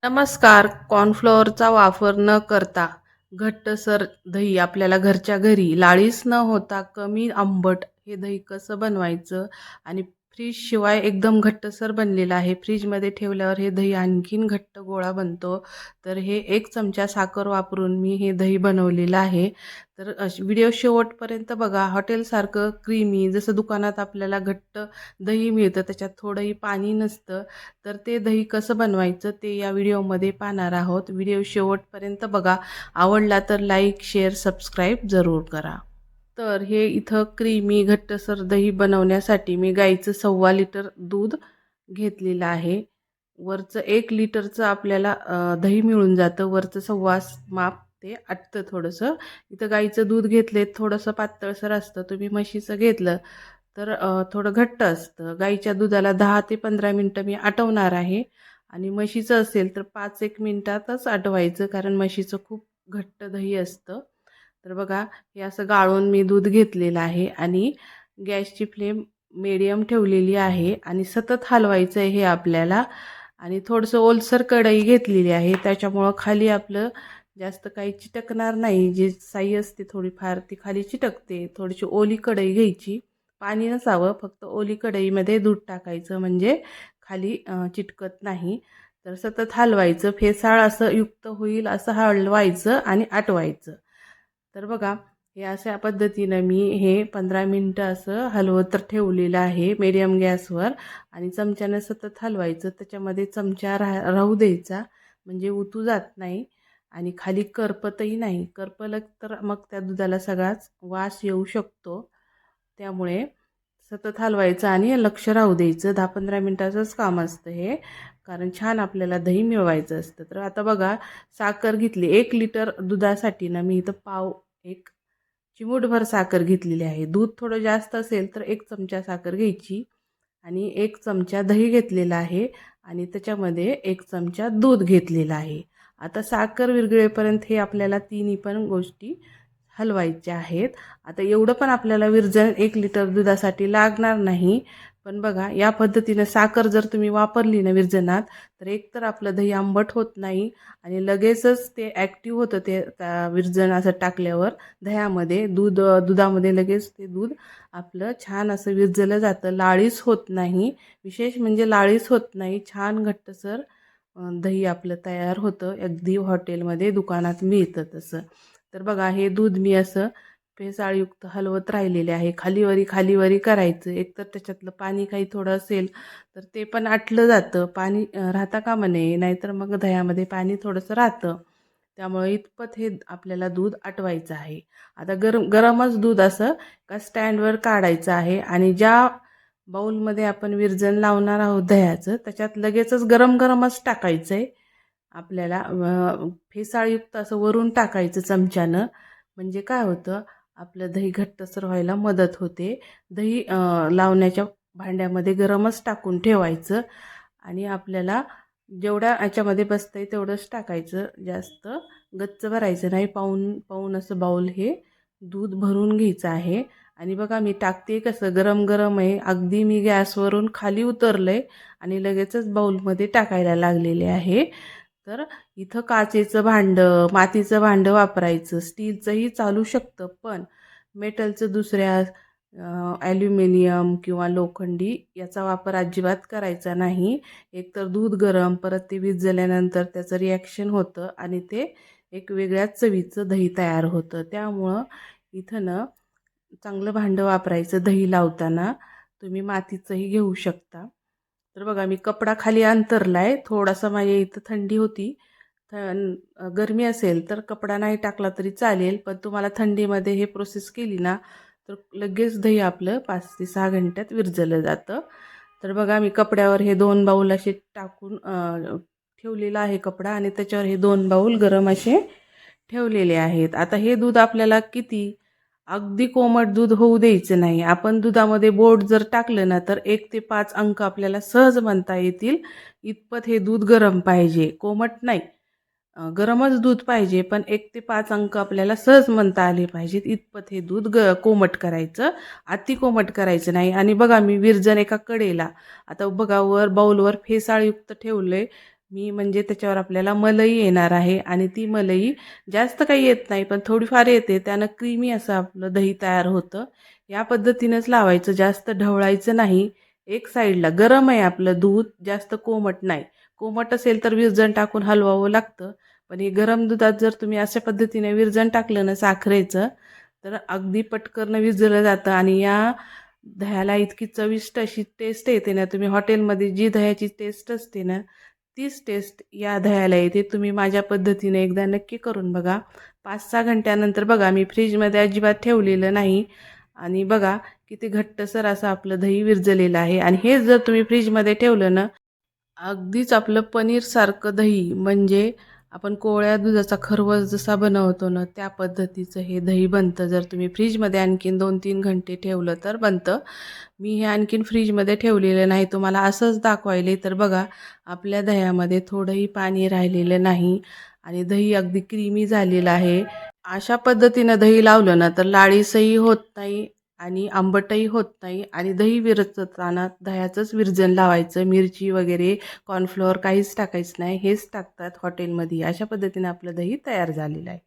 नमस्कार. कॉर्नफ्लॉवरचा वापर न करता घट्टसर दही आपल्याला घरच्या घरी लाळीस न होता कमी आंबट हे दही कसं बनवायचं आणि फ्रीजशिवाय एकदम घट्टसर बनलेलं आहे. फ्रीजमध्ये ठेवल्यावर हे दही आणखीन घट्ट गोळा बनतो. तर हे 1 चमचा साखर वापरून मी हे दही बनवलेलं आहे. तर व्हिडिओ शेवटपर्यंत बघा. हॉटेलसारखं क्रीमी जसं दुकानात आपल्याला घट्ट दही मिळतं त्याच्यात थोडंही पाणी नसतं. तर ते दही कसं बनवायचं ते या व्हिडिओमध्ये पाहणार आहोत. व्हिडिओ शेवटपर्यंत बघा. आवडला तर लाईक, शेअर, सबस्क्राईब जरूर करा. तर हे इथं क्रीमी घट्टसर दही बनवण्यासाठी मी गाईचं 1.25 लिटर दूध घेतलेलं आहे. वरचं 1 लिटरचं आपल्याला दही मिळून जातं. वरचं सव्वा माप ते आटतं थोडंसं. इथं गाईचं दूध घेतले थोडंसं पातळसर असतं. तुम्ही म्हशीचं घेतलं तर थोडं घट्ट असतं. गाईच्या दुधाला 10 ते 15 मिनटं मी आटवणार आहे आणि म्हशीचं असेल तर 5-1 मिनिटातच आटवायचं, कारण म्हशीचं खूप घट्ट दही असतं. तर बघा, हे असं गाळून मी दूध घेतलेलं आहे आणि गॅसची फ्लेम मीडियम ठेवलेली आहे आणि सतत हलवायचं आहे हे आपल्याला. आणि थोडंसं ओलसर कढई घेतलेली आहे, त्याच्यामुळं खाली आपलं जास्त काही चिटकणार नाही. जी साई असते थोडीफार ती खाली चिटकते. थोडीशी ओली कढई घ्यायची, पाणी नसावं, फक्त ओली कढईमध्ये दूध टाकायचं म्हणजे खाली चिटकत नाही. तर सतत हलवायचं, फेसाळ असं युक्त होईल असं हलवायचं आणि आटवायचं. तर बघा, हे अशा पद्धतीनं मी हे 15 मिनटं असं हलवत तर ठेवलेलं आहे मीडियम गॅसवर आणि चमच्यानं सतत हलवायचं. त्याच्यामध्ये चमचा राहू द्यायचा म्हणजे उतू जात नाही आणि खाली करपतही नाही. करपलं तर मग त्या दुधाला सगळाच वास येऊ शकतो. त्यामुळे सतत हलवायचं आणि लक्ष राहू द्यायचं. 10-15 मिनटाचंच काम असतं हे, कारण छान आपल्याला दही मिळवायचं असतं. तर आता बघा, साखर घेतली 1 लिटर दुधासाठी ना मी इथं एक चिमूटभर साखर घेतलेली आहे. दूध थोडं जास्त असेल तर 1 चमचा साखर घ्यायची आणि 1 चमचा दही घेतलेला आहे आणि त्याच्यामध्ये 1 चमचा दूध घेतलेला आहे. आता साखर विरघळेपर्यंत हे आपल्याला तिन्ही पण गोष्टी हलवायच्या आहेत. आता एवढं पण आपल्याला विरजण 1 लिटर दुधासाठी लागणार नाही. पण बघा, या पद्धतीनं साखर जर तुम्ही वापरली ना विरजणात, तर एकतर आपलं दही आंबट होत नाही आणि लगेचच ते ॲक्टिव्ह होतं ते विरजण असं टाकल्यावर दह्यामध्ये दुधामध्ये लगेच ते दूध आपलं छान असं विरजलं जातं. लाळीच होत नाही. विशेष म्हणजे लाळीच होत नाही. छान घट्टसर दही आपलं तयार होतं. अगदी हॉटेलमध्ये दुकानात मिळतं तसं. तर बघा, हे दूध मी असं फेसाळयुक्त हलवत राहिलेले आहे. खालीवरी खालीवरी करायचं. एकतर त्याच्यातलं पाणी काही थोडं असेल तर ते पण आटलं जातं. पाणी राहता कामा नये, नाहीतर मग दह्यामध्ये पाणी थोडंसं राहतं. त्यामुळे इतपत हे आपल्याला दूध आटवायचं आहे. आता गरमच दूध असं का स्टँडवर काढायचं आहे आणि ज्या बाऊलमध्ये आपण विरजण लावणार आहोत दह्याचं, त्याच्यात लगेचच गरम गरमच टाकायचं आहे. आपल्याला फेसाळयुक्त असं वरून टाकायचं चमच्यानं. म्हणजे काय होतं, आपलं दही घट्टसर व्हायला मदत होते. दही लावण्याच्या भांड्यामध्ये गरमच टाकून ठेवायचं आणि आपल्याला जेवढ्या याच्यामध्ये बसतंय तेवढंच टाकायचं. जास्त गच्च भरायचं नाही. पाऊण पाऊण असं बाऊल हे दूध भरून घ्यायचं आहे. आणि बघा, मी टाकते कसं, गरम गरम आहे. अगदी मी गॅसवरून खाली उतरलंय आणि लगेचच बाऊलमध्ये टाकायला लागलेले आहे. तर इथं काचेचं भांडं, मातीचं भांडं वापरायचं. स्टीलचंही चालू शकतं, पण मेटलचं दुसऱ्या ॲल्युमिनियम किंवा लोखंडी याचा वापर अजिबात करायचा नाही. एकतर दूध गरम, परत ते विझल्यानंतर त्याचं रिॲक्शन होतं आणि ते एक वेगळ्याच चवीचं दही तयार होतं. त्यामुळं इथं ना चांगलं भांडं वापरायचं दही लावताना. तुम्ही मातीचंही घेऊ शकता. तर बघा, मी कपडा खाली अंतरलाय. थोडासा माझ्या इथं थंडी होती. गरमी असेल तर कपडा नाही टाकला तरी चालेल, पण तुम्हाला थंडीमध्ये हे प्रोसेस केली ना तर लगेच दही आपलं 5 ते 6 घंट्यात विरजलं जातं. तर बघा, मी कपड्यावर हे 2 बाऊल असे टाकून ठेवलेला आहे कपडा आणि त्याच्यावर हे 2 बाऊल गरम असे ठेवलेले आहेत. आता हे दूध आपल्याला किती, अगदी कोमट दूध होऊ द्यायचं नाही. आपण दुधामध्ये बोट जर टाकलं ना तर 1 ते 5 अंक आपल्याला सहज म्हणता येतील. इतपत हे दूध गरम पाहिजे, कोमट नाही. गरमच दूध पाहिजे, पण 1 ते 5 अंक आपल्याला सहज म्हणता आले पाहिजेत. इतपत हे दूध कोमट करायचं, अति कोमट करायचं नाही. आणि बघा, मी विरजण एका कडेला, आता बघा वर बाऊलवर फेसाळयुक्त ठेवलंय. मी म्हणजे त्याच्यावर आपल्याला मलई येणार आहे आणि ती मलई जास्त काही येत नाही पण थोडीफार येते, त्यानं क्रीमी असं आपलं दही तयार होतं. या पद्धतीनंच लावायचं, जास्त ढवळायचं नाही. एक साईडला गरम आहे आपलं दूध, जास्त कोमट नाही. कोमट असेल तर विरजण टाकून हलवावं लागतं, पण हे गरम दुधात जर तुम्ही अशा पद्धतीने विरजण टाकलं ना साखरेचं, तर अगदी पटकन विरजलं जातं आणि या दह्याला इतकी चविष्ट अशी टेस्ट येते ना, तुम्ही हॉटेलमध्ये जी दह्याची टेस्ट असते ना, तीच टेस्ट या दह्याला येते. तुम्ही माझ्या पद्धतीने एकदा नक्की करून बघा. 5-6 घंट्यानंतर बघा, मी फ्रीजमध्ये अजिबात ठेवलेलं नाही आणि बघा किती घट्टसर असं आपलं दही विरजलेलं आहे आणि हेच जर तुम्ही फ्रीजमध्ये ठेवलं ना, अगदीच आपलं पनीरसारखं दही, म्हणजे आपण कोवळ्या दुधाचा खरवस जसा बनवतो ना, त्या पद्धतीचं हे दही बनतं. जर तुम्ही फ्रीजमध्ये आणखीन 2-3 घंटे ठेवलं तर बनतं. मी हे आणखीन फ्रीजमध्ये ठेवलेलं नाही, तुम्हाला असंच दाखवायले. तर बघा, आपल्या दह्यामध्ये थोडंही पाणी राहिलेलं नाही आणि दही अगदी क्रीमी झालेलं आहे. अशा पद्धतीनं दही लावलं ना, तर लाळीसही होत नाही आणि आंबटही होत नाही आणि दही विरघळताना दह्याचंच विरजण लावायचं. मिरची वगैरे, कॉर्नफ्लोअर काहीच टाकायचं नाही. हेच टाकतात हॉटेलमध्ये. अशा पद्धतीने आपलं दही तयार झालेलं आहे.